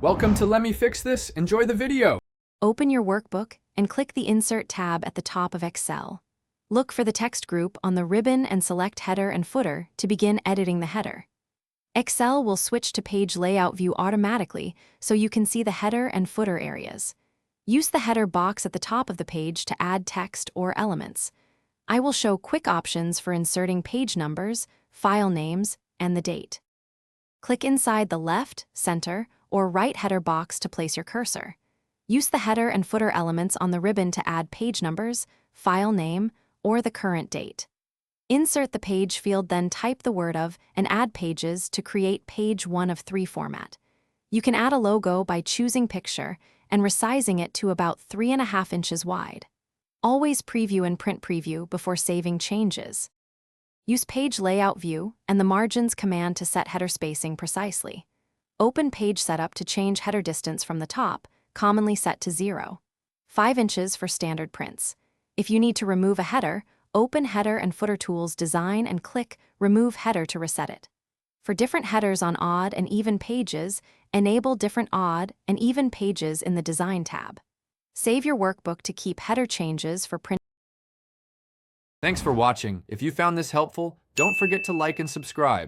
Welcome to Let Me Fix This. Enjoy the video. Open your workbook and click the Insert tab at the top of Excel. Look for the text group on the ribbon and select Header and Footer to begin editing the header. Excel will switch to Page Layout View automatically so you can see the header and footer areas. Use the header box at the top of the page to add text or elements. I will show quick options for inserting page numbers, file names, and the date. Click inside the left, center, or right header box to place your cursor. Use the header and footer elements on the ribbon to add page numbers, file name, or the current date. Insert the page field, then type the word of and add pages to create page 1 of 3 format. You can add a logo by choosing picture and resizing it to about 3.5 inches wide. Always preview and print preview before saving changes. Use Page Layout View and the Margins command to set header spacing precisely. Open Page Setup to change header distance from the top, commonly set to 0. 5 inches for standard prints. If you need to remove a header, open Header and Footer Tools Design and click Remove Header to reset it. For different headers on odd and even pages, enable different odd and even pages in the Design tab. Save your workbook to keep header changes for print. Thanks for watching. If you found this helpful, don't forget to like and subscribe.